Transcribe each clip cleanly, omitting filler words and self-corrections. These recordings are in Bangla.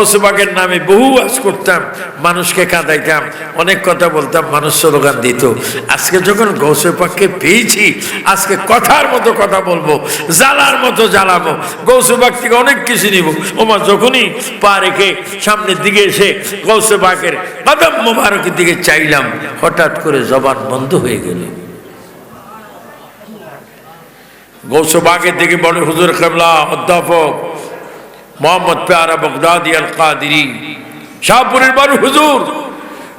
গৌসে পাকের নামে বহু ওয়াজ করতাম, মানুষকে কাঁদাইতাম, অনেক কথা বলতাম, মানুষ স্লোগান দিত। আজকে যখন গৌসে পাককে পেয়েছি, আজকে কথার মতো কথা বলবো, জ্বালার মতো জ্বালাবো, গৌসে পাক থেকে অনেক কিছু নিব। ওমা যখনই পা রেখে সামনের দিকে এসে গৌসে পাকের কদম মোবারকের দিকে চাইলাম, হঠাৎ করে জবান বন্ধ হয়ে গেল। গৌসে পাকের দিকে বড় হুজুর কেবলা অধ্যাপক মোহাম্মদ পেয়ারা বগদাদি আল কাদিরি শাহপুরের বড় হুজুর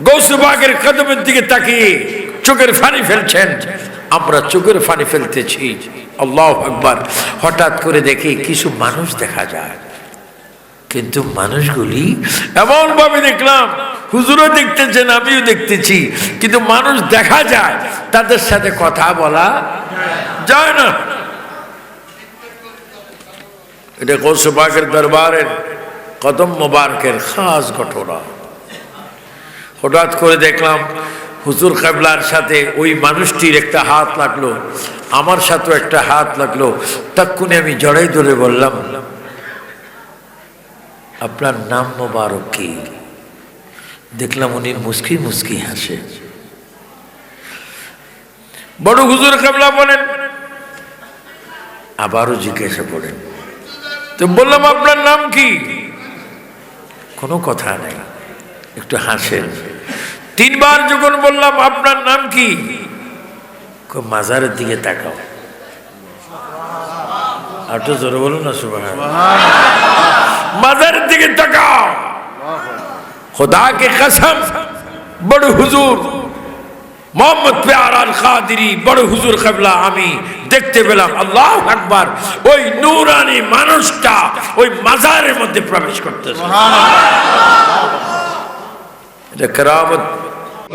গৌসে পাকের কদমের দিকে তাকিয়ে চোখের পানি ফেলছেন। আমরা চোখের পানি ফেলতেছি। আল্লাহু আকবার। হঠাৎ করে দেখি কিছু মানুষ দেখা যায়, কিন্তু মানুষগুলি এমন ভাবে দেখলাম, হুজুরও দেখতেছেন, আমিও দেখতেছি, কিন্তু মানুষ দেখা যায়, তাদের সাথে কথা বলা যায় না। এটা গৌসে পাকের দরবারের কদম মোবারকের খাস ঘটনা। হঠাৎ করে দেখলাম হুজুর কেবলার সাথে ওই মানুষটির একটা হাত লাগলো, আমার সাথেও একটা হাত লাগলো। তক্ষুনি আমি জড়াই ধরে বললাম, আপনার নাম মোবারক কি? দেখলাম উনি মুস্কি মুস্কি হাসে। বড় হুজুর কেবলা বলেন, আবারও জিজ্ঞাসা করেন। তো বললাম, আপনার নাম কি? কোনো কথা নেই, একটু হাসেন। তিনবার যখন বললাম আপনার নাম কি, মাজারের দিকে তাকাও। আর তো জোরে বলুন না সুবহানাল্লাহ। মাজারের দিকে তাকাও। খোদা কে কসম, বড় হুজুর মোহাম্মদ পেয়ারা আল কাদিরি বড় হুজুর কেবলা আমি দেখতে পেলাম, আল্লাহু আকবার, ওই নূরানি মানুষটা ওই মাজারের মধ্যে প্রবেশ করতেছে। এটা কেরামত।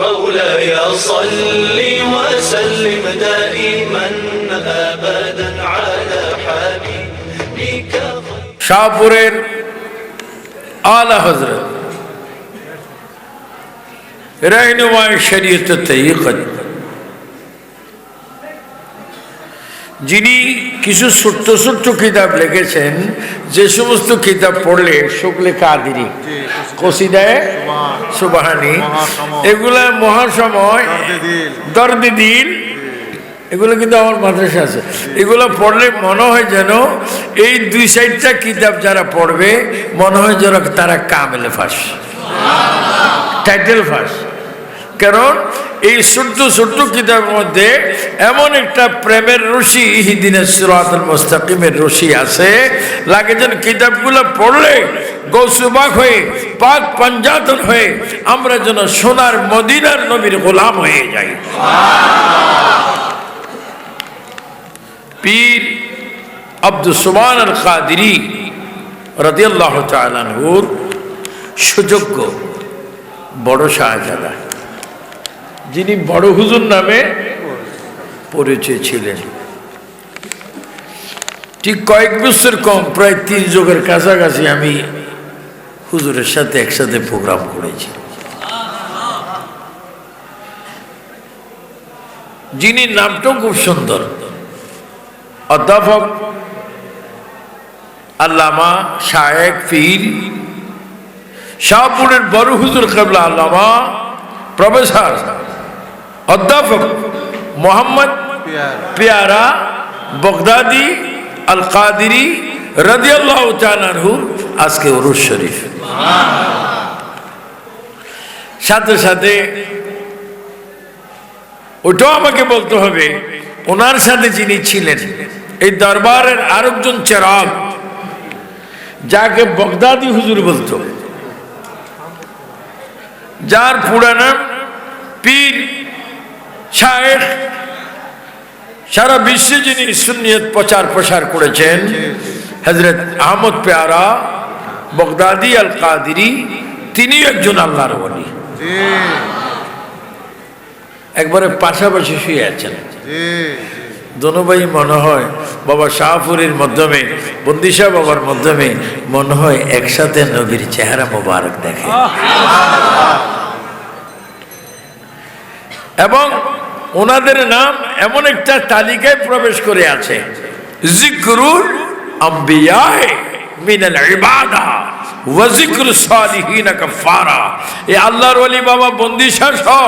مولاي صل وسلم دائما ابدا على حبيبك শাহপুরের আলা হযরত रहनुमाए शरीयत तरीक़त, যিনি কিছু ছোট্ট ছোট্ট কিতাব লিখেছেন, যে সমস্ত কিতাব পড়লে শুকলে কাদিরি, কসিদায়ে সুবহানি, এগুলা মহাসময়, দর্দে দিল, এগুলো কিন্তু আমার মাদ্রাসা আছে। এগুলো পড়লে মনে হয় যেন এই 2-4টা কিতাব যারা পড়বে মনে হয় যেন তারা কামেলে ফাঁস, টাইটেল ফাঁস। কারণ এই ছোট্ট ছোট্ট কিতাবের মধ্যে এমন একটা প্রেমের রশি, ইহদিনাস সিরাতাল মুস্তাকিমের রশি আছে, লাগে যেন কিতাবগুলো পড়লে গৌসে পাক হয়ে, পাক পাঞ্জাতন হয়ে আমরা যেন সোনার মদিনার নবীর গোলাম হয়ে যাই। পীর আব্দুস সুবহান আল কাদিরি রাদিয়াল্লাহু তাআলা আনহুর সুযোগ্য বড় শাহজাদা, যিনি বড় হুজুর নামে পরিচয় ছিলেন। ঠিক কয়েক বছর কম, প্রায় 3 যুগের কাছাকাছি আমি হুজুরের সাথে একসাথে প্রোগ্রাম করেছি। যিনি নামটাও খুব সুন্দর, অধ্যাপক আল্লামা শায়েখ পীর শাহপুরের বড় হুজুর কেবলা আল্লামা প্রফেসর অধ্যাপক মোহাম্মদ পেয়ারা বগদাদি আল কাদিরি রাদিয়াল্লাহু তাআলা আনহু আজকে উরুস শরীফ। সাথে সাথে ওটাও আমাকে বলতে হবে, ওনার সাথে যিনি ছিলেন এই দরবারের আরেকজন চেরাগ, যাকে বগদাদি হুজুর বলতো, যার পুরা নাম পীর শায়েখ, সারা বিশ্বে যিনি সুন্নিয়ত প্রচার প্রসার করেছেন, হযরত আহমদ পেয়ারা বগদাদি আল কাদিরি, তিনি একজন আল্লাহর ওলি। একবারে পাশাপাশি শুয়ে আছেন। দোনো ভাই মনে হয় বাবা শাহপুরের মাধ্যমে, বন্দিশা বাবার মাধ্যমে মনে হয় একসাথে নবীর চেহারা মোবারক দেখে। এবং ওনাদের নাম এমন একটা তালিকায় প্রবেশ করে আছে, জিকরুল আম্বিয়া মিনাল ইবাদা, ওয়া যিকরুস সালিহিন কাফারা। এই আল্লাহর ওলি বাবা বন্দিশাহ সহ,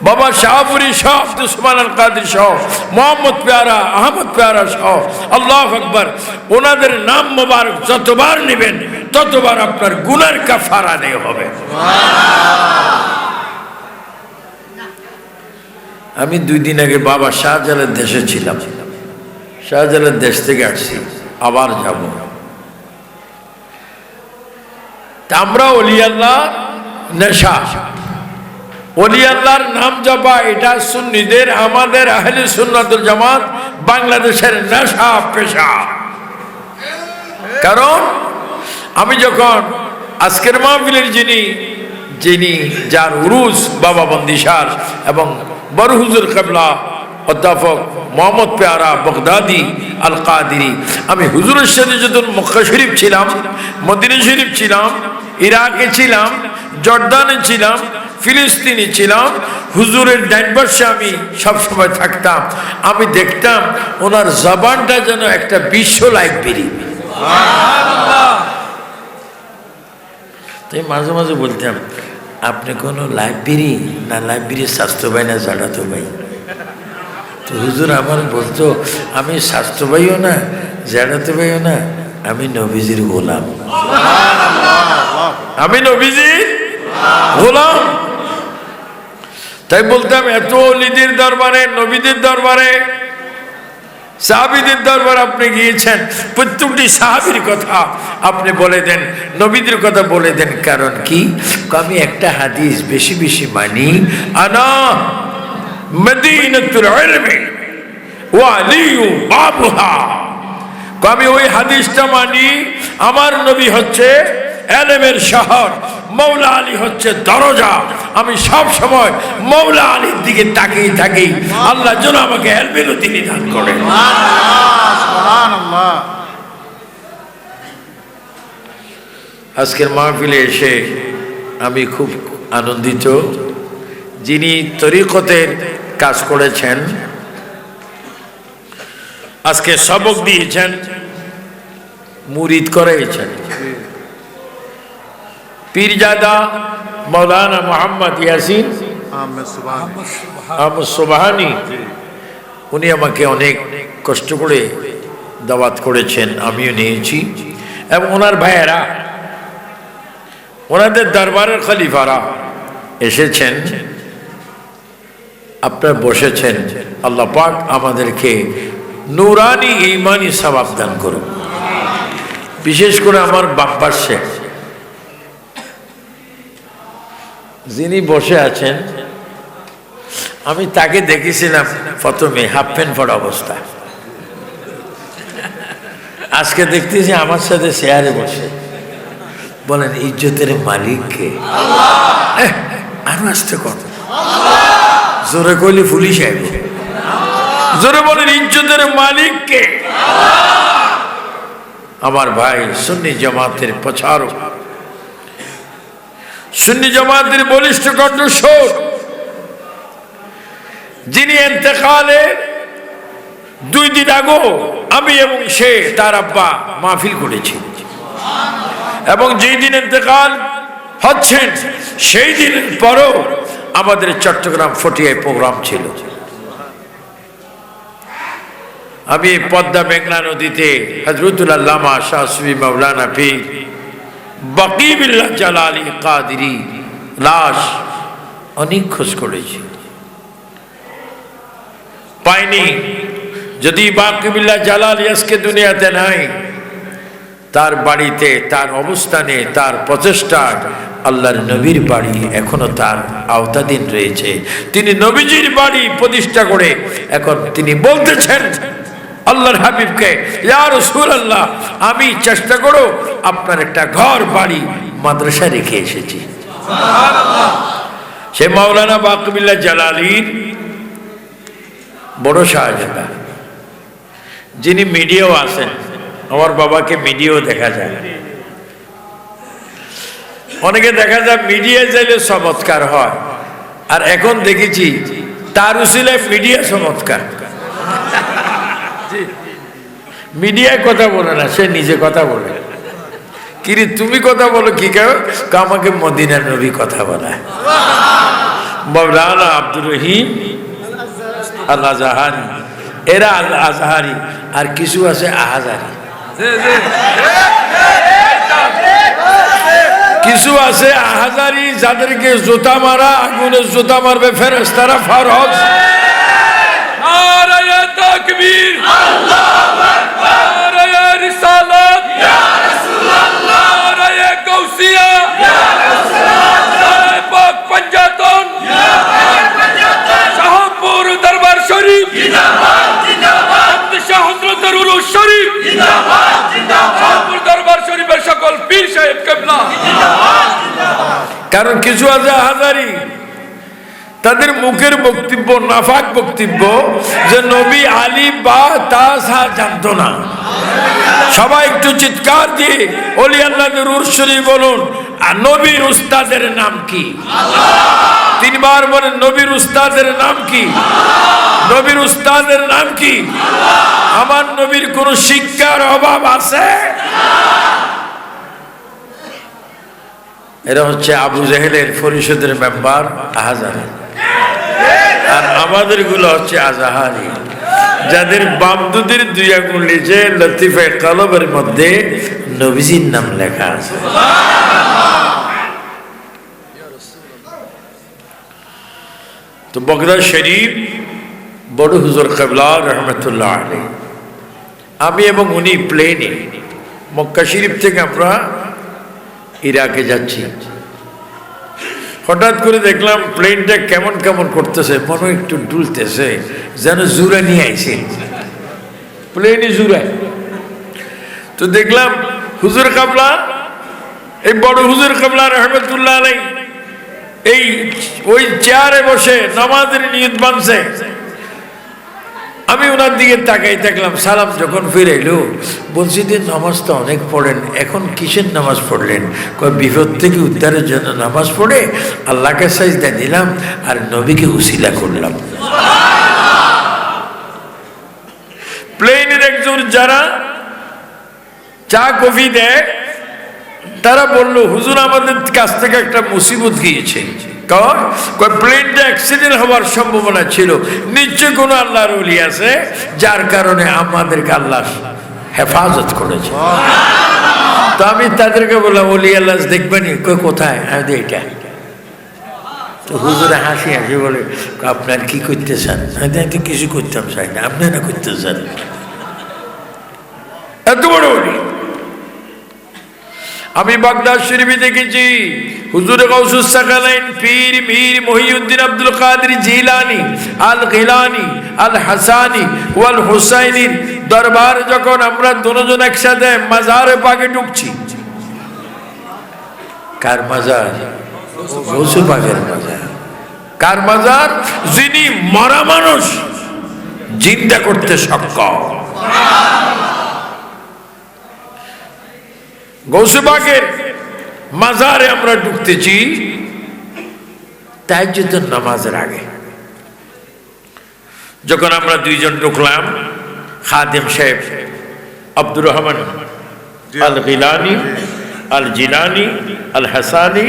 বাবা শাহপুরী সহ, আব্দুল সুবহান আল কাদের সহ, মোহাম্মদ পেয়ারা, আহমদ পেয়ারা সহ, আল্লাহু আকবার, ওনাদের নাম মোবারক যতবার নেবেন ততবার আপনার গুনার কাফারা আদায় হবে। আমি 2 দিন আগে বাবা শাহজালালের দেশে ছিলাম, শাহজালালের দেশ থেকে আসছি, আবার যাব। আমরা ওলি আল্লাহ নেশা, ওলি আল্লাহর নাম জপা, এটা সুন্নিদের, আমাদের আহলে সুন্নাত ওয়াল জামাত বাংলাদেশের নেশা পেশা। কারণ আমি যখন আজকের মাহফিলের যিনি যার উরুস বাবা বন্দিশাহ এবং বড় হুজুর কিবলা অধ্যাপক মোহাম্মদ পেয়ারা বগদাদি আল কাদিরি, আমি হুজুরের সাথে যখন মক্কা শরীফ ছিলাম, মদিনা শরীফ ছিলাম, ইরাকে ছিলাম, জর্দানে ছিলাম, ফিলিস্তিনে ছিলাম, হুজুরের ডাইন পাশে আমি সবসময় থাকতাম। আমি দেখতাম ওনার জবানটা যেন একটা বিশ্ব লাইব্রেরি। তাই মাঝে মাঝে বলতাম, আপনি কোনো লাইব্রেরি না, লাইব্রেরির স্বাস্থ্য ভাই না জাড়াতো ভাই? তো হুজুর আমার বলতো, আমি স্বাস্থ্য ভাইও না, জাড়াতো ভাইও না, আমি নবীজির গোলাম, আমি নবীজির গোলাম। তাই বলতাম, এত ওলিদের দরবারে, নবীদের দরবারে, সাহাবীদের দরবারে আপনি গিয়েছেন, প্রত্যেকটি সাহাবীর কথা আপনি বলে দেন, নবীদের কথা বলে দেন। কারণ কি? আমি একটা হাদিস বেশি বেশি মানি, আনা মদিনাতুল ইলমি ওয়া আলিয়ু বাবুহা। আমি ওই হাদিসটা মানি, আমার নবী হচ্ছে এলেমের শহর, মৌলা আলী হচ্ছে দরজা। আমি সব সময় মৌলা আলীর দিকে তাকিয়ে থাকি, আল্লাহ যেন আমাকে এলমের তিনি দান করেন। আজকের মাহফিলে এসে আমি খুব আনন্দিত। যিনি তরিকতের কাজ করেছেন, আজকে সবক দিয়েছেন, মুরিদ করেছেন, পীরজাদা মৌলানা মোহাম্মদ ইয়াসিন আহমদ সুবহানী, উনি আমাকে অনেক কষ্ট করে দাওয়াত করেছেন, আমিও নিয়েছি। এবং ওনার ভাইয়েরা, ওনাদের দরবারের খলিফারা এসেছেন, আপনারা বসেছেন। আল্লাহ পাক আমাদেরকে নূরানি ঈমানি সওয়াব দান করুন। বিশেষ করে আমার বাপ্পার শেখ যিনি বসে আছেন, আমি তাকে দেখেছিলাম প্রথমে হাফ প্যান্ট পরা অবস্থা, আজকে দেখতেছি আমার সাথে চেয়ারে বসে। বলেন ইজ্জতের মালিক কে? আরো আসতে কত জোরে কইলে পুলিশ আইবে। জোরে বলেন ইজ্জতের মালিক কে? আমার ভাই সুন্নি জামাতের প্রচারক, সুন্নি জামাতের বলিষ্ঠ কণ্ঠস্বর, যিনি ইন্তেকালে 2 দিন আগে আমি এবং সে তার আব্বা মাহফিল করেছি, এবং যেই দিন ইন্তেকাল হচ্ছেন সেই দিন পরও আমাদের চট্টগ্রাম ফটিয়ায় প্রোগ্রাম ছিল। আমি পদ্মা মেঘনা নদীতে হযরতুল আল্লামা শাহ সুফি মাওলানা পীর বাকি বিল্লাহ জালালি কাদিরি লাশ অনেক খোঁজ করেছি, পাইনি। যদি বাকি বিল্লাহ জালালি আজকে দুনিয়াতে নাই, তার বাড়িতে, তার অবস্থানে, তার প্রচেষ্টায় আল্লাহর নবীর বাড়ি এখনো তার আওতাধীন রয়েছে। তিনি নবীজির বাড়ি প্রতিষ্ঠা করে এখন তিনি বলতেছেন আল্লাহর হাবিবকে, ইয়া রাসূলুল্লাহ, আমি চেষ্টা করো আপনার একটা ঘর বাড়ি মাদ্রাসা রেখে এসেছি। সুবহানাল্লাহ। সে মাওলানা বাকি বিল্লাহ জালালির বড় শাহজাদা, যিনি মিডিয়াও আছেন। আমার বাবাকে মিডিয়াও দেখা যায়, অনেকে দেখা যায় মিডিয়ায় যাইলে চমৎকার হয়, আর এখন দেখেছি তার উসিলায় মিডিয়া চমৎকার। মিডিয়ায় কথা বলে না, সে নিজে কথা বলে। কিরে তুমি কথা বলো কি কেউ? আমাকে মদিনার নবী কথা বলায়। মাওলানা আব্দুর রহিম আল আজহারি, এরা আল আজহারি, আর কিছু আছে আহাজারি, কিছু আছে আহাজারি, যাদেরকে জুতা মারা আগুনে জুতা মারবে ফেরেশতারা ফরজ। নারায়ে তাকবীর, আল্লাহু আকবার, নারায়ে রিসালাত, ইয়া রাসূলুল্লাহ, নারায়ে গাউসিয়া, ইয়া রাসূলুল্লাহ, পাক পঞ্জাতন, ইয়া পাক পঞ্জাতন, শাহপুর দরবার শরীফ জিন্দাবাদ জিন্দাবাদ, শাহ হযরত উরুস শরীফ জিন্দাবাদ জিন্দাবাদ, শাহপুর দরবার শরীফের সকল পীর সাহেব কিবলা জিন্দাবাদ জিন্দাবাদ। কারণ কিছু আছে হাজারি, তাদের মুখের বক্তব্য নাফাক বক্তব্য, যে নবী আলী বা তাসা জানতো না। সবাই একটু চিৎকার দিয়ে ওলি আল্লাহর উরুস শরীফ বলুন। আর নবীর উস্তাদের নাম কি? তিনবার বলেন, নবীর উস্তাদের নাম কি? নবীর উস্তাদের নাম কি? আমার নবীর কোন শিক্ষার অভাব আছে? এরা হচ্ছে আবু জেহেলের পরিষদের মেম্বার আহাজারি, আর আমাদের গুলো হচ্ছে আজাহারি, যাদের বামদুদের দুই আঙুল নিচে লতিফে কলবের মধ্যে নবীজির নাম লেখা আছে। তো বগদাদ শরীফ বড় হুজুর কিবলা রহমতুল্লাহ আলাইহি, আমি এবং উনি প্লেনে মক্কা শরীফ থেকে আমরা ইরাকে যাচ্ছি। হঠাৎ করে দেখলাম প্লেনটা কেমন কেমন করতেছে, মনে একটু ডুলতেছে, যেন জুরা নিয়ে আইছে, প্লেনে জুরায়। তো দেখলাম হুজুর কিবলা, এই বড় হুজুর কিবলা রহমতুল্লাহ আলাইহি এই ওই চেয়ারে বসে নামাজের নিয়ত বানছে। আমি ওনার দিকে তাকাই থাকলাম। সালাম যখন ফিরাইলো বলছি যে নামাজ তো অনেক পড়েন, এখন কিসের নামাজ পড়লেন? কয় বিপদ থেকে উদ্ধারের জন্য নামাজ পড়ে আল্লাহকে সাজদা দিলাম আর নবীকে উসিলা করলাম। প্লেনের একজন যারা চা কফি দেয় তারা বললো, হুজুর আমাদের কাছ থেকে একটা মুসিবত গিয়েছে। প্লেনটা অ্যাক্সিডেন্ট হওয়ার সম্ভাবনা ছিল, নিশ্চয় কোনো আল্লাহর ওলি আছে যার কারণে আমাদেরকে আল্লাহ হেফাজত করেছে। তো আমি তাদেরকে বললাম, ওলি আল্লাহ দেখবেনি? কোথায়? আমি এইটা। তো হুজুরে হাসি হাসি বলে, আপনার কি করতে চান? আমি তো কিছু করতাম চাই না, আপনারা করতে চান। এত বড় ওলি। আমি বাগদাদ শরীফে দেখেছি হুজুর গাউসুস সাকালাইন পীর মীর মহিউদ্দিন আব্দুল কাদের জিলানী আল গিলানী আল হাসানী ওয়াল হুসাইনির দরবার যখন আমরা দুজন একসাথে মাজারে পাকে ঢুকছি। কার মাজার? গাউসুল পাকের মাজার। কার মাজার? যিনি মরা মানুষ জিন্দা করতে সক্ষম। গাউসুল পাকের মাজারে আমরা ঢুকতেছি তাহাজ্জুদের নামাজের আগে। যখন আমরা দুইজন ঢুকলাম, খাদেম সাহেব আব্দুর রহমান আল গিলানী আল জিলানী আল হাসানী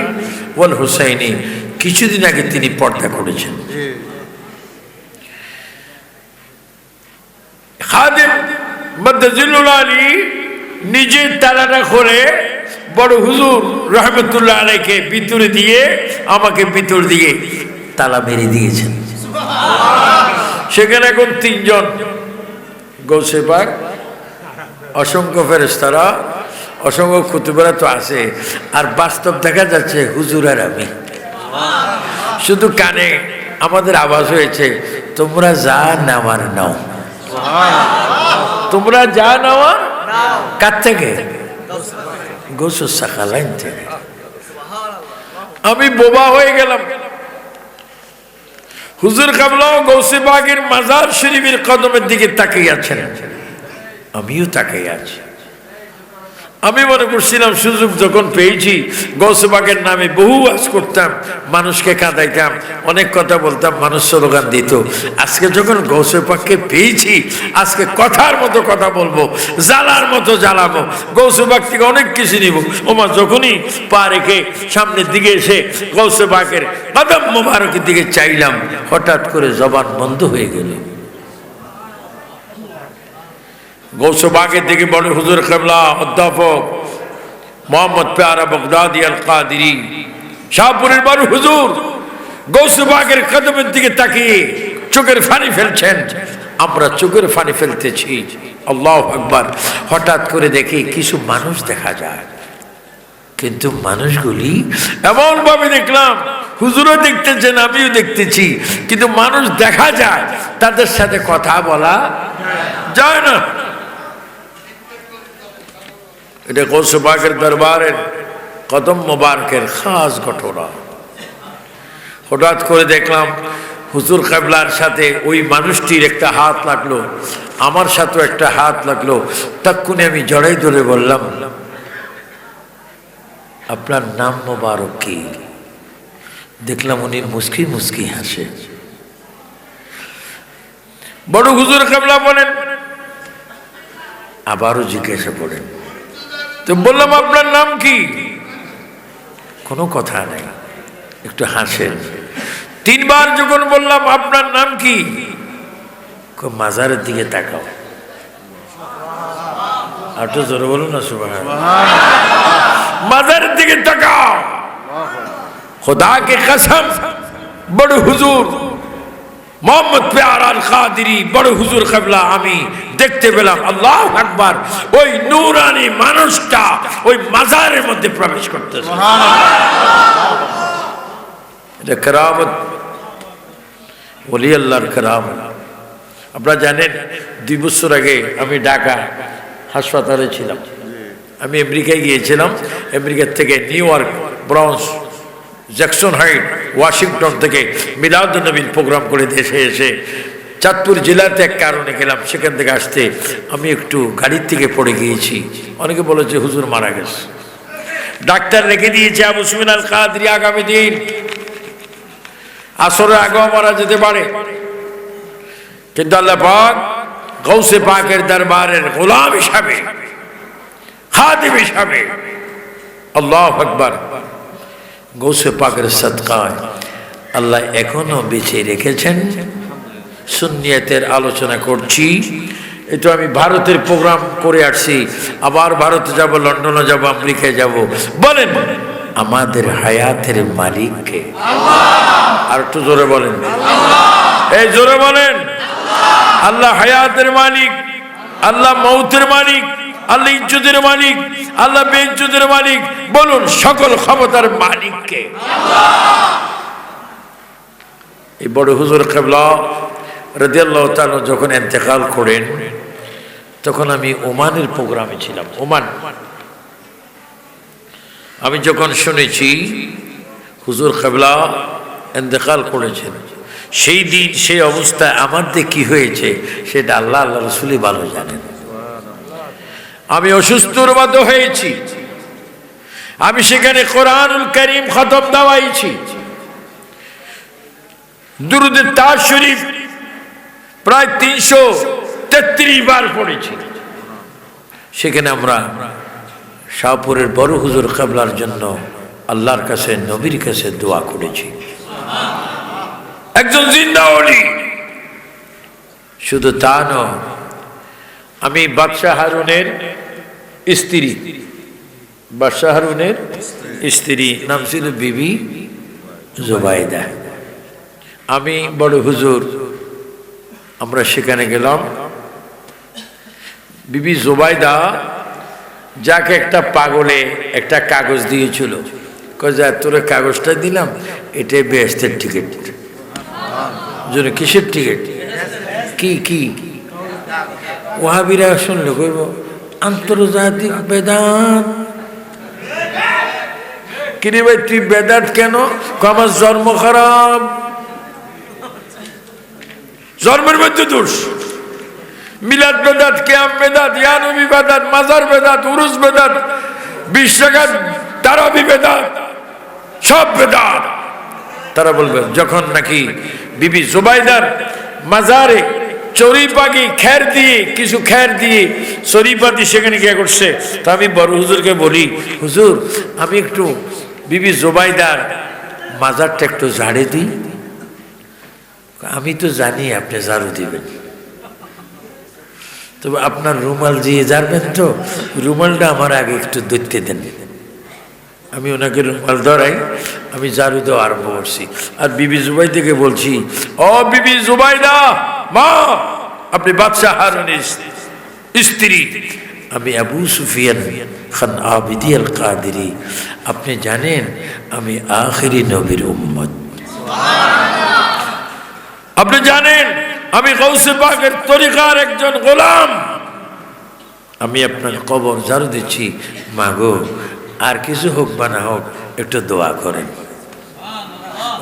ওয়াল হুসাইনি, কিছুদিন আগে তিনি পর্দা করেছেন। খাদেম মদ্দাজিলুল আলী নিজে তালাটা করে বড় হুজুর রহমতুল্লাহ আলাইকে ভিতরে দিয়ে আমাকে ভিতর দিয়ে তালা মেরে দিয়েছেন। সেখানে এখন তিনজন গৌসে পাক, অসংখ্য ফেরেশতারা, অসংখ্য খুতুবেরা তো আছে, আর বাস্তব দেখা যাচ্ছে হুজুর আর আমি। শুধু কানে আমাদের আওয়াজ হয়েছে, তোমরা যা নেওয়ার নাও, তোমরা যা নেওয়ার। কার থেকে? গাউসুস সাকালাইন থেকে। আমি বোবা হয়ে গেলাম। হুজুর কিবলা গাউসে পাকের মাজার শরীফের কদমের দিকে তাকিয়ে আছেন, আমিও তাকিয়ে আছি। আমি মনে করছিলাম সুযোগ যখন পেয়েছি গৌসে পাকের নামে বহু ওয়াজ করতাম, মানুষকে কাঁদাইতাম, অনেক কথা বলতাম, মানুষ স্লোগান দিত। আজকে যখন গৌসে পাককে পেয়েছি, আজকে কথার মতো কথা বলবো, জ্বালার মতো জ্বালাবো, গৌসে পাক থেকে অনেক কিছু নিব। ওমা যখনই পা রেখে সামনের দিকে এসে গৌসে পাকের কদম মোবারকের দিকে চাইলাম, হঠাৎ করে জবান বন্ধ হয়ে গেল। গৌসে পাকের দিকে বড় হুজুর কেবলা অধ্যাপক মোহাম্মদ পেয়ারা বগদাদি আল কাদিরি শাহপুরের বড় হুজুর গৌসে পাকের কদমের দিকে তাকিয়ে চোখের পানি ফেলছেন, আমরা চোখের পানি ফেলতেছি। আল্লাহু আকবার। হঠাৎ করে দেখি কিছু মানুষ দেখা যায়, কিন্তু মানুষগুলি এমন ভাবে দেখলাম, হুজুরও দেখতেছেন, আমিও দেখতেছি, কিন্তু মানুষ দেখা যায়, তাদের সাথে কথা বলা যায় না। এটা গৌসে পাকের দরবারের কদম মোবারকের খাস ঘটনা। হঠাৎ করে দেখলাম হুজুর কেবলার সাথে ওই মানুষটির একটা হাত লাগলো, আমার সাথেও একটা হাত লাগলো। তক্ষুনি আমি জড়াই ধরে বললাম, আপনার নাম মোবারক কি? দেখলাম উনি মুস্কি মুস্কি হাসে। বড় হুজুর কেবলা বলেন, আবারও জিজ্ঞাসা করেন। তো বললাম, আপনার নাম কি? কোনো কথা নেই, একটু হাসেন। তিনবার যখন বললাম আপনার নাম কি, মাজারের দিকে তাকাও। আর তো জোরে বলুন না সুবহানাল্লাহ। মাজারের দিকে তাকাও। খোদা কে কসম, বড় হুজুর মোহাম্মদ পেয়ারা আল কাদিরি বড় হুজুর কেবলা আমি দেখতে পেলাম, আল্লাহু আকবার, ওই নূরানি মানুষটা ওই মাজারের মধ্যে প্রবেশ করতেছে। এটা কেরামত, ওলি আল্লাহর কেরামত। আপনারা জানেন 2 বছর আগে আমি ঢাকা হাসপাতালে ছিলাম। আমি আমেরিকায় গিয়েছিলাম, আমেরিকার থেকে new York, bronze, Jackson height, Washington থেকে মিলাদুন নবীর প্রোগ্রাম করে দেশে এসে চাঁদপুর জেলাতে এক কারণে গেলাম। সেখান থেকে আসতে আমি একটু গাড়ির থেকে পড়ে গিয়েছি। অনেকে বলেছে হুজুর মারা গেছে, ডাক্তার রেখে দিয়েছে আবু সুফিয়ান আল কাদরি আগামী দিন আসরের আগেও মারা যেতে পারে। কিন্তু আল্লাহ পাক গৌসে পাকের দরবারের গোলাম হিসাবে, খাদিম হিসাবে, আল্লাহু আকবার, গৌসে পাকের সদকায় আল্লাহ এখনো বেঁচে রেখেছেন। সুন্নিয়তের আলোচনা করছি। এই তো আমি ভারতের প্রোগ্রাম করে আসছি, আবার ভারতে যাব, লন্ডনে যাব, আমেরিকায় যাব। বলেন আমাদের হায়াতের মালিককে? আর একটু জোরে বলেন, এই জোরে বলেন। আল্লাহ হায়াতের মালিক, আল্লাহ মৌতের মালিক, আল্লাহ ইজ্জতের মালিক, আল্লাহ বেইজ্জতের মালিক। বলুন সকল ক্ষমতার মালিককে? এই বড় হুজুর কেবলা রাদিয়াল্লাহু তাআলা যখন ইন্তেকাল করেন, তখন আমি ওমানের প্রোগ্রামে ছিলাম। ওমান, আমি যখন শুনেছি হুজুর কেবলা ইন্তেকাল করেছেন, সেই দিন সেই অবস্থায় আমার দিয়ে কি হয়েছে সেটা আল্লাহ আল্লাহ রাসূলই ভালো জানেন। আমি অসুস্থর মতো হয়েছি, আমি সেখানে কোরআনুল কারীম খতম দেওয়াইছি, দুরূদে তাজ শরীফ প্রায় 333 বার পড়েছি। সেখানে আমরা শাহপুরের বড় হুজুর কেবলার জন্য আল্লাহর কাছে, নবীর কাছে দোয়া করেছি। একজন জিন্দা ওলি। শুধু তা নয়, আমি বাদশাহ হারুনের স্ত্রী, বাদশাহ হারুনের স্ত্রী নাম ছিল বিবি জুবাইদা। আমি বড় হুজুর আমরা সেখানে গেলাম। বিবি জুবাইদা যাকে একটা পাগলে একটা কাগজ দিয়েছিল, কয়ে তোরে কাগজটা দিলাম, এটাই বেহেশতের টিকিট। কিসের টিকিট? কি কি? ওয়াহাবিরা শুনলে কইব আন্তর্জাতিক বেদাত। কিরে ভাই তুই বেদাত কেন? আমার জন্ম খারাপ, জন্মের মধ্যে দোষ। মিলাদ বেদাত, কিয়াম বেদাত, ইয়া নবী বেদাত, মাজার বেদাত, উরুস বেদাত, 20 টাকার তারাবি বেদাত, সব বেদাত। তারা বলবে যখন নাকি বিবি জুবাইদার মাজারে চড়িপাখি খের দিয়ে, কিছু খের দিয়ে চড়িপাতি সেখানে গিয়ে করছে, তা আমি বড় হুজুরকে বলি, হুজুর আমি একটু বিবি জুবাইদার মাজারটা একটু ঝাড়ে দিই। আমি তো জানি আপনি ঝাড়ু দিবেন, তবে আপনার রুমাল দিয়ে ঝাড়বেন তো, রুমালটা আমার আগে একটু ধরতে দেন। আমি ওনাকে রুমাল ধরাই, আমি ঝাড়ু দেওয়া আরম্ভ করছি। আর বিবি জুবাইদাকে বলছি, ও বিবি জুবাইদা মা, আপনি বাদশাহ হারুনের স্ত্রী, আমি আবু সুফিয়ান খান আবিদি আল কাদেরী, আপনি জানেন আমি আখিরি নবীর উম্মত, আপনি জানেন আমি গৌসে পাকের তরিকার একজন গোলাম, আমি আপনার কবর ঝাড়ু দিচ্ছি, মাগো আর কিছু হোক বা না হোক একটু দোয়া করেন।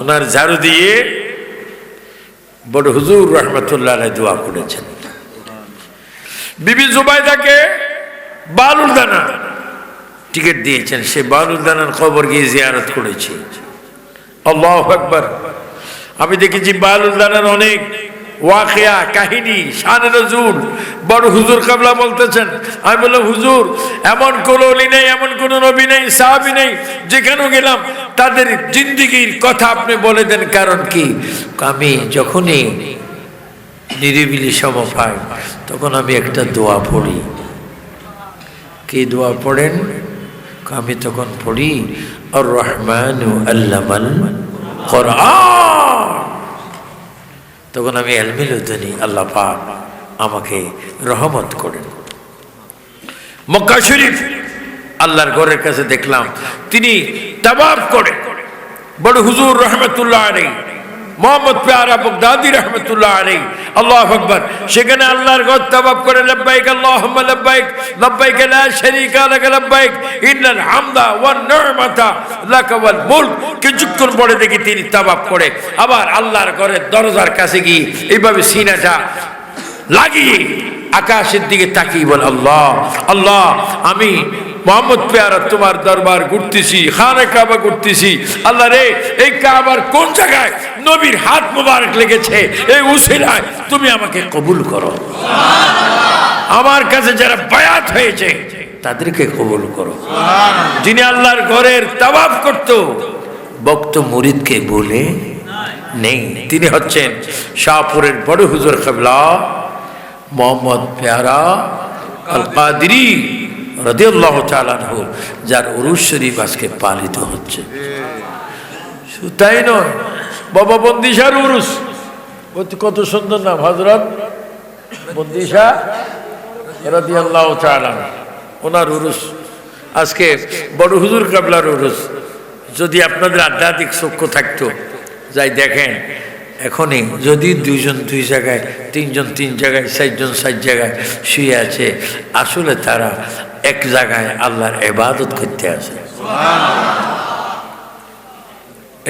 ওনার ঝাড়ু দিয়ে বড় হুজুর রহমতুল্লাহ আলাইহি দোয়া করেছেন। বিবি জুবাইদাকে বালুল দানা টিকিট দিয়েছেন, সে বালুল দানার কবর গিয়ে জিয়ারত করেছি। আল্লাহু আকবার। আমি দেখেছি বালুল দানার অনেক ওয়াকিয়া কাহিনী, শানে নজুল। বড় হুজুর কাবলা বলতেছেন, আমি বললাম হুজুর এমন কোন ওলি নেই, এমন কোন নবী নেই, সাহাবী নেই, যেখানে গেলাম তাদের জিন্দেগির কথা আপনি বলে দেন, কারণ কি আমি যখনই নিরিবিলি সময় পাই তখন আমি একটা দোয়া পড়ি। কি দোয়া পড়েন? আমি তখন পড়ি আর রহমানু আল্লামাল কোরআন। তখন আমি এলমিল উদ্দিনী, আল্লাহ পাক আমাকে রহমত করেন। মক্কা শরীফ আল্লাহর ঘরের কাছে দেখলাম তিনি তাওয়াফ করে, বড় হুজুর রহমতুল্লাহ আলাইহি, মোহাম্মদ পেয়ারা বগদাদি রহমতুল্লাহ আলাইহি, আল্লাহু আকবার, সেখানে আল্লাহর ঘর তাওয়াফ করে লব্বাইক আল্লাহুম্মা লব্বাইক লব্বাইক লা শারীকা লাক লব্বাইক ইন্নাল হামদা ওয়ান নি'মাতা লাক ওয়াল মুলক। কিছুক্ষণ পরে দেখি তিনি তাওয়াফ করে আবার আল্লাহর ঘরের দরজার কাছে গিয়ে এইভাবে সিনাটা লাগিয়ে আকাশের দিকে তাকিয়ে বল, আল্লাহ আল্লাহ, আমি মোহাম্মদ পেয়ারা তোমার দরবার ঘুরতেছি, খানে কাবা ঘুরতেছি, আল্লাহ রে এই কাবার কোন জায়গায় নবীর হাত মোবারক লেগেছে, এই উসিলায় তুমি আমাকে কবুল করো, আমার কাছে যারা বায়াত হয়েছে তাদেরকে কবুল করো। যিনি আল্লাহর ঘরের তাওয়াফ করত ভক্ত মুরিদকে বলে নেই, তিনি হচ্ছেন শাহপুরের বড় হুজুর কিবলা মোহাম্মদ পেয়ারা আল কাদেরী রাদিয়াল্লাহু তাআলা আনহু, যার উরুস শরীফ আজকে পালিত হচ্ছে। শুধু তাই নয়, বাবা বন্দিশার উরুস, কত সুন্দর নাম, হযরত বন্দিশা রাদিয়াল্লাহু তাআলা, ওনার উরুস আজকে বড় হুজুর কিবলার উরুস। যদি আপনাদের আধ্যাত্মিক চক্ষু থাকতো, যাই দেখেন এখনই যদি দুইজন দুই জায়গায়, তিনজন তিন জায়গায়, চারজন চার জায়গায় শুয়ে আছে, আসলে তারা এক জায়গায় আল্লাহর ইবাদত করতে আসে।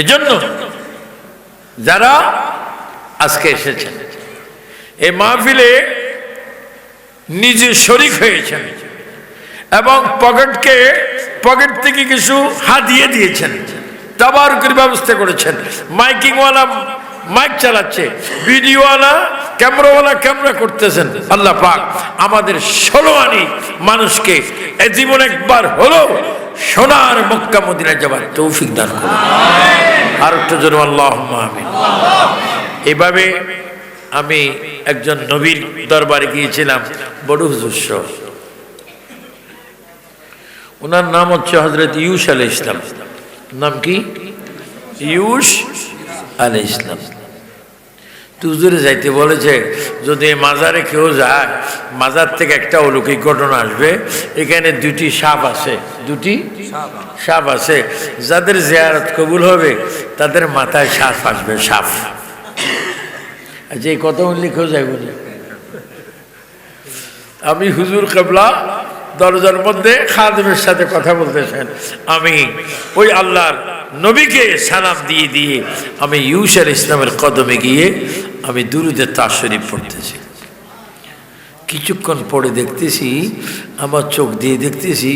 এজন্য যারা আজকে এসেছেন এই মাহফিলে নিজে শরীক হয়েছেন এবং পকেট থেকে কিছু হাদিয়া দিয়েছেন, তাবারুকের ব্যবস্থা করেছেন, মাইকিংওয়ালা মাইক চালাচ্ছে, ভিডিওওয়ালা ক্যামেরাওয়ালা ক্যামেরা করতেছেন। আল্লাহ পাক আমাদের 16 আনি মানুষকে এ জীবন একবার হলো সোনার মক্কা মদিনায় যাবার তৌফিক দান করুন। আর একটু জোরে আল্লাহুম্মা আমিন। এভাবে আমি একজন নবীর দরবারে গিয়েছিলাম, বড় হুজুর সহ, ওনার নাম হচ্ছে হযরত ইউস আলাইহিস সালাম। নাম কি? ইউস আলাইহিস সালাম। হুজুরে যাইতে বলেছে, যদি মাজারে কেউ যায়, মাজার থেকে একটা অলৌকিক ঘটনা আসবে, এখানে দুটি সাপ আছে, দুটি সাপ আছে, যাদের জিয়ারত কবুল হবে তাদের মাথায় সাপ আসবে, সাপ। আচ্ছা এই কথা বললে কেউ যায় বলে? আমি হুজুর কিবলা দরজার মধ্যে খাদেমের সাথে কথা বলতেছেন, আমি ওই আল্লাহর নবীকে সালাম দিয়ে দিয়ে আমি ইউস আলাইহিস সালামের কদমে গিয়ে আমি দুরুদে তাজ শরীফ পড়তেছি। কিছুক্ষণ পরে দেখতেছি, আমার চোখ দিয়ে দেখতেছি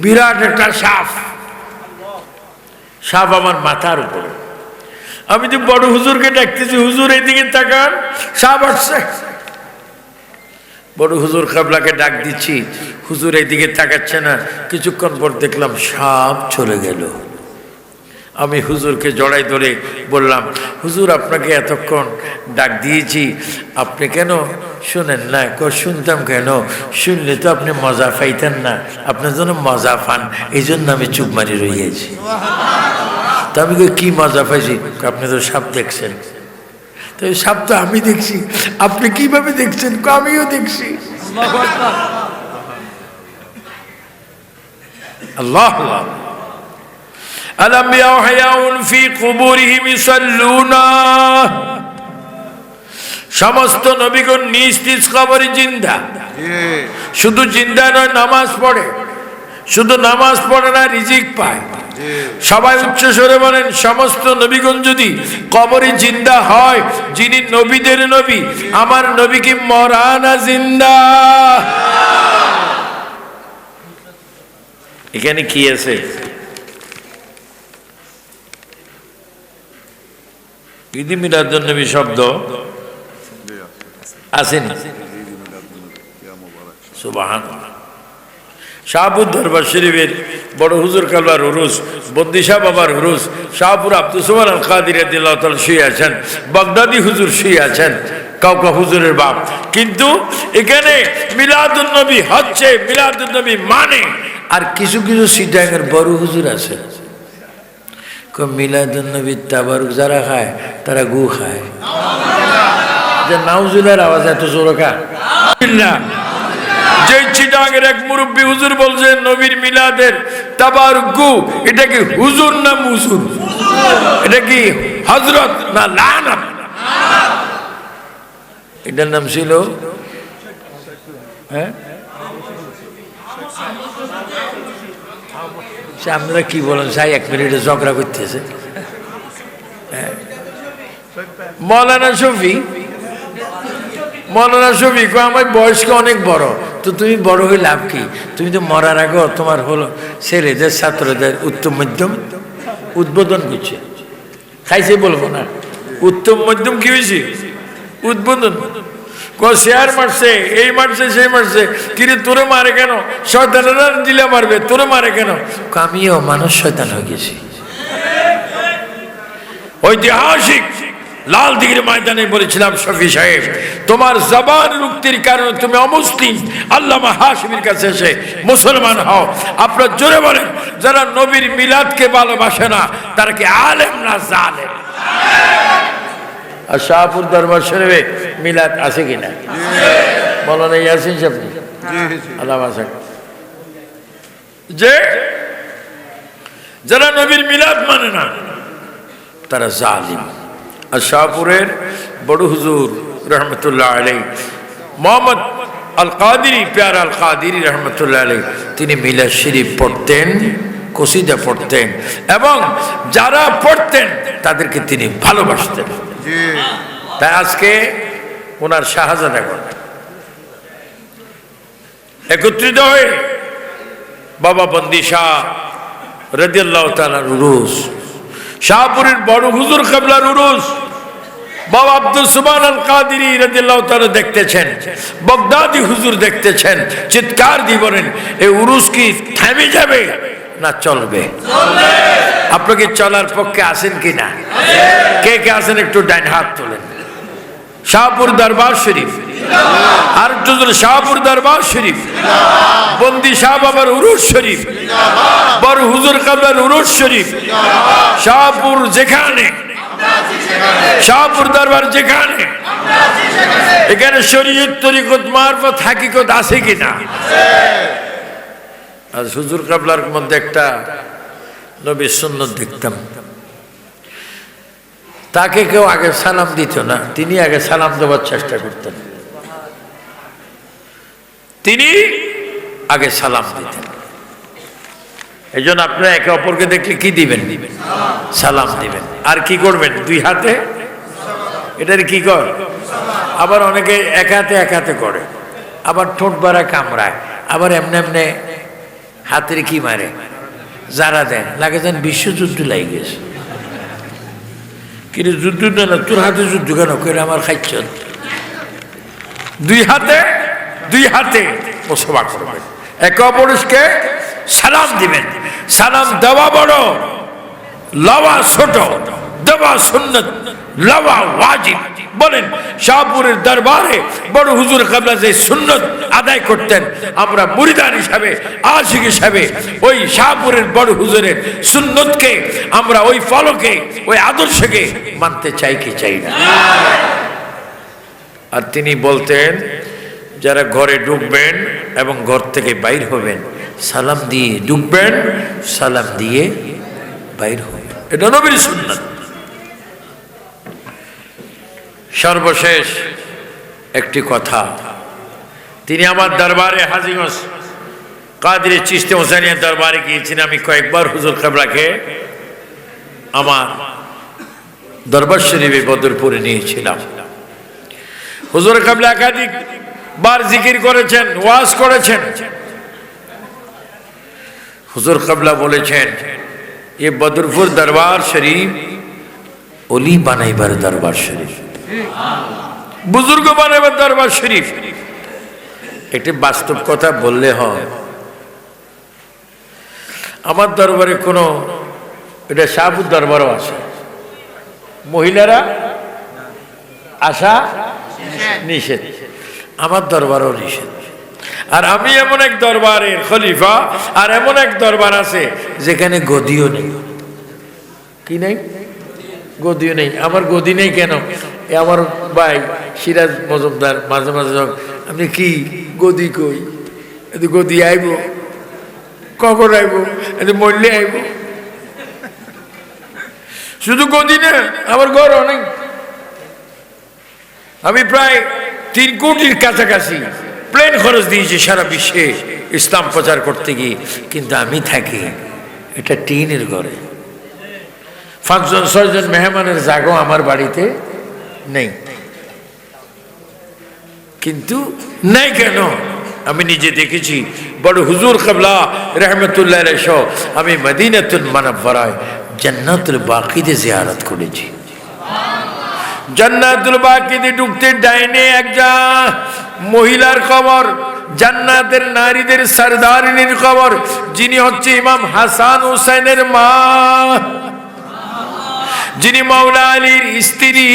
বিরাট একটা সাপ। সাপ আমার মাথার উপরে। আমি যে বড় হুজুরকে ডাকতেছি, হুজুর এইদিকে তাকান, সাপ আসছে। বড় হুজুর কাবলাকে ডাক দিচ্ছি, হুজুর এইদিকে তাকাচ্ছে না। কিছুক্ষণ পর দেখলাম সাপ চলে গেল। আমি হুজুরকে জড়াই ধরে বললাম, হুজুর আপনাকে এতক্ষণ ডাক দিয়েছি, আপনি কেন শুনেন না? শুনতাম কেন? শুনলে তো আপনি মজা পাইতেন না, আপনার জন্য মজা পান, এই জন্য আমি চুপ মারি রইয়াছি। তা আমি কি মজা পাইছি? আপনি তো সাপ দেখছেন। তো সাপ তো আমি দেখছি, আপনি কিভাবে দেখছেন? আমিও দেখছি। আল্লাহ আল-আম্বিয়া হায়াউন ফি কুবুরিহিম ইসাল্লুনা। সমস্ত নবীগণ নিজ নিজ কবরে জিন্দা। শুধু জিন্দা নয়, নামাজ পড়ে। শুধু নামাজ পড়ে না, রিজিক পায়। সবাই উচ্চ স্বরে বলেন, সমস্ত নবীগণ যদি কবরে জিন্দা হয়, যিনি নবীদের নবী, আমার নবী কি মরা না জিন্দা? এখানে কি আছে? ঈদে মিলাদুন নবী শব্দ আসেনি। সুবহানাল্লাহ। শাহপুর দরবার শরীফের বড় হুজুর কাবলার উরুস, বন্দিশা বাবার উরুস, শাহপুর আব্দুল সুবহান আল কাদির রাদিয়াল্লাহু তাআলা শুয়ে আছেন, বাগদাদি হুজুর শুয়ে আছেন, কাউকা হুজুরের বাপ। কিন্তু এখানে মিলাদুন নবী হচ্ছে, মিলাদুন নবী মানে। আর কিছু কিছু সিটাঙ্গের বড় হুজুর আছে, মিলাদুন নবীর তাবারুক যারা খায় তারা গু খায়। যে নাউজুলের আওয়াজ এত জোরে কা যে চিটাঙ্গের এক মুরব্বী হুজুর বলছে নবীর মিলাদের তাবারুক গু। এটা কি হুজুর না মুজুর? এটা কি হযরত না লানত? এটার নাম ছিল হ্যাঁ, আপনারা কি বলেন? সাই এক মিনিটে ঝগড়া করতেছে। মৌলানা শফি, মৌলানা শফি কো আমার বয়স্ক অনেক বড়, তো তুমি বড় হয়ে লাভ কি? তুমি তো মরার আগে তোমার হলো ছেলেদের ছাত্রদের উত্তম মধ্যম উদ্বোধন করছে। খাইছে বলবো না, উত্তম মধ্যম কি হয়েছে? উদ্বোধন। শেয়ার মারছে, এই মারছে, সেই মারছে। কিরে তোরে মারে কেন? শয়তানেরা দিলে মারবে, তোরে মারে কেন? আমিও মানুষ শয়তান হয়ে গেছি। ঐতিহাসিক লাল দিঘির ময়দানে বলেছিলাম, শফি সাহেব তোমার জবান মুক্তির কারণে তুমি অমুসলিম। আল্লামা হাশিমির কাছে এসে মুসলমান হও। আপনারা জোরে বলেন, যারা নবীর মিলাদকে ভালোবাসে না তারা কি আলেম না জালেম? আর শাহপুর দরবার শরীফে মিলাদ আছে কিনা বলো না? ইয়াসিন সাহেব আল্লাহ যে যারা নবীর মিলাদ মানে না তারা জালিম। আর শাহপুরের বড় হুজুর রহমতুল্লাহ আলাই মোহাম্মদ আল কাদিরি, প্যার আল কাদিরি রহমতুল্লাহ আলাই, তিনি মিলাদ শরীফ পড়তেন, কসিদা পড়তেন, এবং যারা পড়তেন তাদেরকে তিনি ভালোবাসতেন। তাই আজকে ওনার শাহজাদা একত্রিত হয়ে বাবা বন্দি শাহ রাদিয়াল্লাহু তাআলার উরুস, শাহপুরের বড় হুজুর কিবলার উরুস, বাবা আব্দুল সুবহান আল কাদিরি রাদিয়াল্লাহু তাআলা দেখতেছেন, বাগদাদি হুজুর দেখতেছেন। চিৎকার দিয়ে বলেন, এই উরুস কি থেমে যাবে না চলবে? আপনাকে চলার পক্ষে আছেন কিনা? কে কে আছেন একটু ডান হাত তোলেন। শাহপুর দরবার শরীফ, আর একটু শাহপুর দরবার শরীফ, বন্দি শাহ বাবার উরুস শরীফ, বড় হুজুর কাবলার উরুস শরীফ, শাহপুর যেখানে, শাহপুর দরবার যেখানে, এখানে শরীয়ত তরিকত মারফত হাকিকত আছে কিনা? আর হুজুর কাবলার মধ্যে একটা নবীর সুন্নত দেখতাম, তাকে কেউ আগে সালাম দিত না, তিনি আগে সালাম দেওয়ার চেষ্টা করতেন। তিনি আগে সালাম দিতেন। এই জন্য আপনারা একে অপরকে দেখলে কি দিবেন? সালাম দিবেন। আর কি করবেন? দুই হাতে। এটার কি কর? আবার অনেকে এক হাতে এক হাতে করে। আবার ঠোঁট বাড়া কামড়ায়, আবার এমনি এমনি হাতের কি মারে, যারা দেন লাগে যেন বিশ্বযুদ্ধ লাগে গেছে। কিন্তু যুদ্ধ না, তোর হাতে যুদ্ধ কেন করে আমার খাইছ? দুই হাতে মুসাফা করবেন, একে অপরকে সালাম দিবেন। সালাম দেওয়া বড়, লওয়া ছোট, দেওয়া সুন্নত, লওয়া ওয়াজিব। বলেন শাহপুরের দরবারে বড় হুজুর কিবলা যে সুন্নত আদায় করতেন, আমরা মুরিদান হিসাবে, আশিক হিসাবে ওই শাহপুরের বড় হুজুরের সুন্নতকে, আমরা ওই ফলকে, ওই আদর্শকে মানতে চাই কি চাই না? আর তিনি বলতেন যারা ঘরে ঢুকবেন এবং ঘর থেকে বাইর হবেন সালাম দিয়ে ঢুকবেন, সালাম দিয়ে বাইর হবেন, এটা নবীর সুন্নাত। সর্বশেষ একটি কথা, তিনি আমার দরবারে হাজীগঞ্জ কাদরি চিশতি হোসেনিয়া দরবারে গিয়েছেন। আমি কয়েকবার হুজুর কিবলাকে আমার দরবার শরীফে বদরপুরে নিয়েছিলাম। হুজুর কিবলা একাধিক বার জিকির করেছেন, ওয়াজ করেছেন। হুজুর কিবলা বলেছেন ये बदरपुर दरबार शरीफ ओली बानाइबार दरबार शरीफ, बुजुर्ग बानाइबार दरबार शरीफ। एक वास्तव कथा बोलले হয়, আমার দরবারে কোনো, এটা শাহপুর দরবারও আছে, মহিলারা আসা নিষেধ, আমার দরবারও নিষেধ। আর আমি এমন এক দরবারের খলিফা, আর এমন এক দরবার আছে যেখানে গদিও নেই। কি নেই? গদিও নেই। আমার গদি নেই কেন? আমার ভাই সিরাজ মজুমদার মাঝে মাঝে আপনি কি গদি কই, এতে গদি আইব, কখন আইব, এতে মরলে আইব। শুধু গদি না, আমার ঘর অনেক, আমি প্রায় 3 কোটির কাছাকাছি প্লেন খরচ দিয়েছি সারা বিশ্বে ইসলাম প্রচার করতে গিয়ে, কিন্তু আমি থাকি এটা টিনের ঘরে। 5-6 জন মেহমানের জায়গা আমার বাড়িতে নেই। কিন্তু নাই কেন? আমি নিজে দেখেছি বড় হুজুর কিবলা রহমতুল্লাহ আলাইহি আমি মদিনাতুল মুনাওয়ারায় জান্নাতুল বাকিতে জিয়ারত করেছি। জান্নাতুল বাকিতে ঢুকতে ডাইনে একটা মহিলার কবর, জান্নাতের নারীদের সরদারিনীর কবর, যিনি হচ্ছে ইমাম হাসান হুসাইনের মা, যিনি মাওলা আলীর স্ত্রী,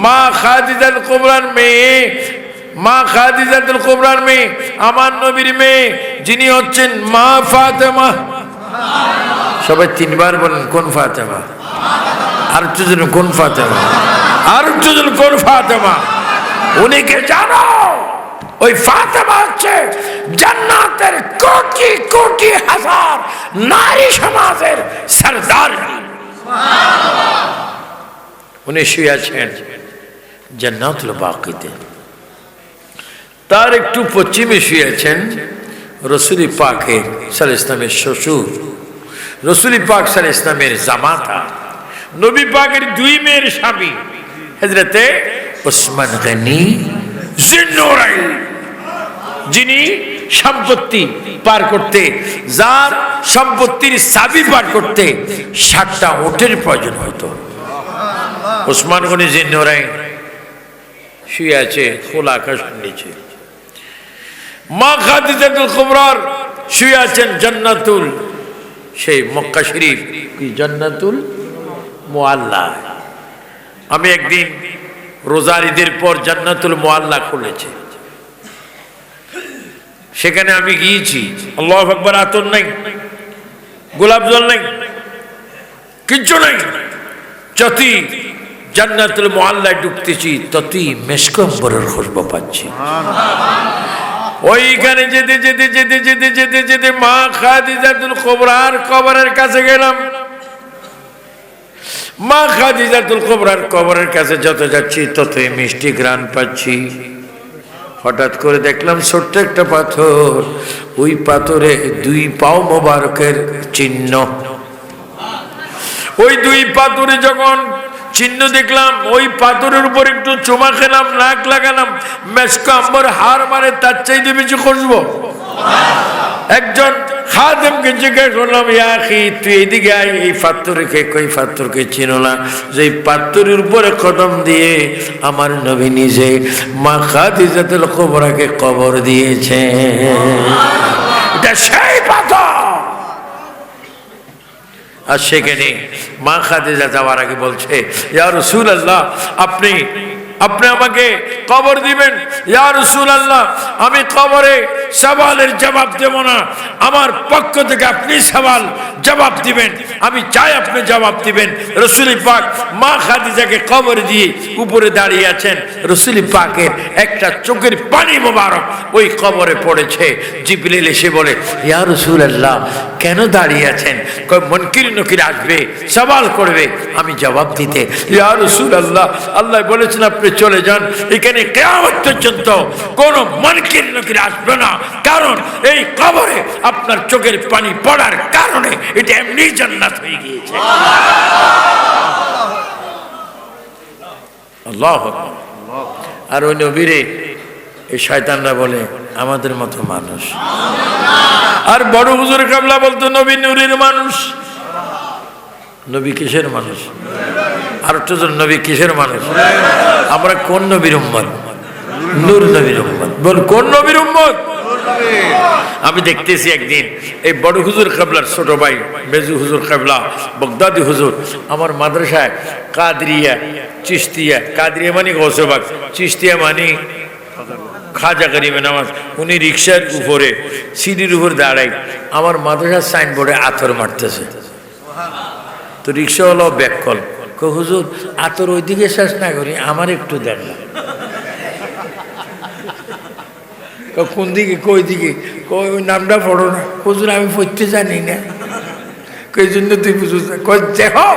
মা খাদিজাতুল কুবরার মেয়ে, মা খাদিজাতুল কুবরার মেয়ে, আমার নবীর মেয়ে, যিনি হচ্ছেন মা ফাতেমা। সবাই 3 বার বলেন কোন ফাতেমা? আর একটু জন কোন ফাতেমা? আর একটু জন কোন ফাতেমা? উনিকে জানো? ওই ফাতেমা হচ্ছে জান্নাতের কোটি কোটি হাজার নারী সমাজের সরদার। উনি শুয়ে আছেন জান্নাতুল বাকিতে। তার একটু পশ্চিমে শুয়ে আছেন রাসূল পাক সাল্লাল্লাহু আলাইহি ওয়াসাল্লামের শ্বশুর, রাসূল পাক সাল্লাল্লাহু আলাইহি ওয়াসাল্লামের জামাতা, নবী পাকের 2 মেয়ের স্বামী হযরতে ওসমান গনি জিন্নুরাইন, যিনি সম্পত্তি পার করতে, যার সম্পত্তির চাবি পার করতে 60টা ওটের প্রয়োজন হতো। ওসমান গনি জিন্নুরাইন শুয়ে আছে খোলা আকাশের নিচে। মা খাদিজাতুল কুবরার শুয়ে আছেন জান্নাতুল, সেই মক্কা শরীফ কি জান্নাতুল মুআল্লা। আমি একদিন রোজার ঈদের পর জান্নাতুল মুআল্লা খুলেছে, সেখানে আমি গিয়েছি। আল্লাহু আকবার। আতর নাই, গোলাপ জল নাই, কিচ্ছু নাই। যতই জান্নাতুল মুআল্লায় ঢুকতেছি ততই মেশক আম্বরের খুশবু পাচ্ছি। ওইখানে যেতে যেতে যেতে যেতে যেতে যেতে মা খাদিজাতুল কুবরার কবরের কাছে গেলাম। মা খাদিজাতুল কুবরার কবরের কাছে যত যাচ্ছি ততই মিষ্টি ঘ্রাণ পাচ্ছি। হঠাৎ করে দেখলাম ছোট্ট একটা পাথর, ওই পাথরে 2 পাও মোবারকের চিহ্ন। ওই 2 পাথরে যখন চিহ্ন দেখলাম, ওই পাথরের উপর একটু চুমা খেলাম, নাক লাগালাম, মেশকা আম্বর হার মারে তার চাইতে বেশি খুশবো। একজন খাদেমকে জিজ্ঞাসা করলাম, ইয়া আখি তুই এইদিকে আয়, এই পাথরকে, কই পাথরকে চিনো না? যে পাথরের উপরে কদম দিয়ে আমার নবী নিজে মা খাদিজাতুল কুবরাকে কবর দিয়েছে। এটা সেই পাথর। আর সেখানে মা খাদিজা যাওয়ার আগে বলছে, ইয়া রাসূলুল্লাহ আপনি আমাকে কবর দিবেন। ইয়া রাসূলুল্লাহ আমি কবরে সওয়ালের জবাব দেব না, আমার পক্ষ থেকে আপনি সওয়াল জবাব দিবেন, আমি চাই আপনি জবাব দিবেন। রাসূল পাক মা খাদিজাকে কবর দিয়ে উপরে দাঁড়িয়ে আছেন। রাসূল পাকের একটা চোখের পানি মোবারক ওই কবরে পড়েছে। জিবরিল এসে বলে, ইয়া রাসূলুল্লাহ কেন দাঁড়িয়ে আছেন? কয় মুনকির নকির আসবে, সওয়াল করবে, আমি জবাব দিতে। ইয়া রাসূলুল্লাহ আল্লাহ বলেছেন আপনি চলে যান, এখানে কিয়ামত পর্যন্ত কোন মুনকির নকির আসবে না, কারণ এই কবরে আপনার চোখের পানি পড়ার কারণে এটা এমনি জান্নাত হয়ে গিয়েছে। আল্লাহু আকবার। আর ওই নবীরে এই শয়তানরা বলে আমাদের মতো মানুষ। আর বড় হুজুর কাবলা বলতো নবী নূরের মানুষ। নবী কিসের মানুষ? আর একটু নবী কিসের মানুষ? আমরা কোন নবীর উম্মত? নূর নবীর উম্মত। বল কোন নবীর উম্মত? আমি দেখতেছি একদিন এই বড় হুজুর কাবলার ছোট ভাই মেজু হুজুর কাবলা বগদাদি হুজুর আমার মাদ্রাসায় কাদরিয়া চিশতিয়া, কাদরিয়া মানে গৌসবাগ, চিশতিয়া মানে খাজা গরিবে নামাজ, উনি রিক্সার উপরে সিঁড়ির উপর দাঁড়াই আমার মাদ্রাসার সাইনবোর্ডে আতর মারতেছে। তো রিক্সাওয়ালাও ব্যাক কল, হুজুর আতর ওইদিকে শেষ না করি আমার একটু দেন না। কোন দিকে? কই দিকে? কই ওই নামটা পড়ো না। হুজুর আমি পড়তে জানি না। কই জন্য তুই বুঝুস না? কই দেখো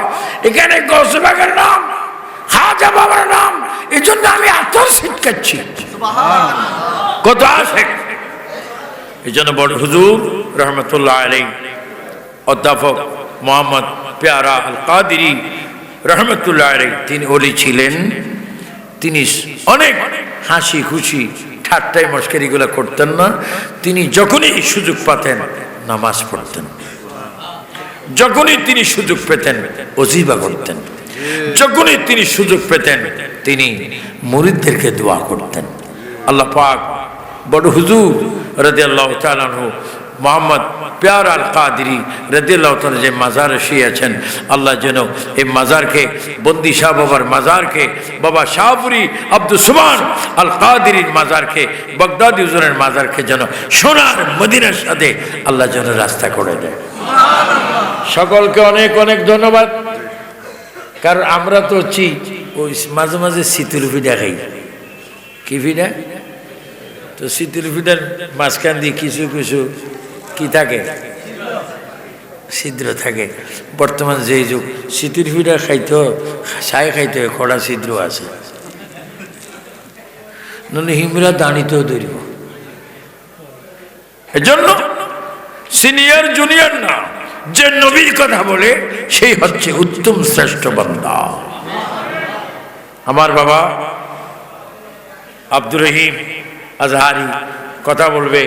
এখানে গৌসবাগের নাম, খাজা বাবার নাম, এই জন্য আমি আতর ছিটকাচ্ছি। কত আছে এই জন্য বড় হুজুর রহমতুল্লাহ আলাইহি অধ্যাপক মোহাম্মদ পেয়ারা আল কাদেরী রহমতুল্লাহ আলাইহি তিনি ওলি ছিলেন। তিনি অনেক হাসি খুশি ঠাট্টাই মস্করিগুলো করতেন না। তিনি যখনই সুযোগ পেতেন নামাজ পড়তেন, যখনই তিনি সুযোগ পেতেন ওজিফা করতেন, যখনই তিনি সুযোগ পেতেন তিনি মুরিদদেরকে দোয়া করতেন। আল্লাহ পাক বড় হুজুর রাদিয়াল্লাহু তাআলা আনহু মোহাম্মদ পেয়ারা আল কাদেরী রাদিয়াল্লাহু তাআলা যে মাজারে শুয়েছেন, আল্লাহ যেন এই মাজারকে, বন্দি শাহ বাবার মাজারকে, বাবা শাহপুরি আব্দুল সুবহান আল কাদেরীর মাজারকে, বাগদাদি হুজুরের মাজারকে যেন সোনার মদিনার সাথে আল্লাহ যেন রাস্তা করে দেয়। সকলকে অনেক অনেক ধন্যবাদ। কারণ আমরা তো ওই মাঝে মাঝে শীতের পিঠা খাই। কি পিঠা? তো শীতের পিঠার মাঝখান দিয়ে কিছু কিছু কি থাকে? ছিদ্র থাকে। বর্তমান যে যুগ শীতের পিঠা খাইতো ছাই খাইতে খোড়া ছিদ্র আছে, নইলে হিমরা দাঁড়িতেও ধরিব। এজন্য সিনিয়র জুনিয়র না, যে নবীর কথা বলে সেই হচ্ছে উত্তম শ্রেষ্ঠ বান্দা। আমার বাবা আব্দুর রহিম আজহারি কথা বলবে।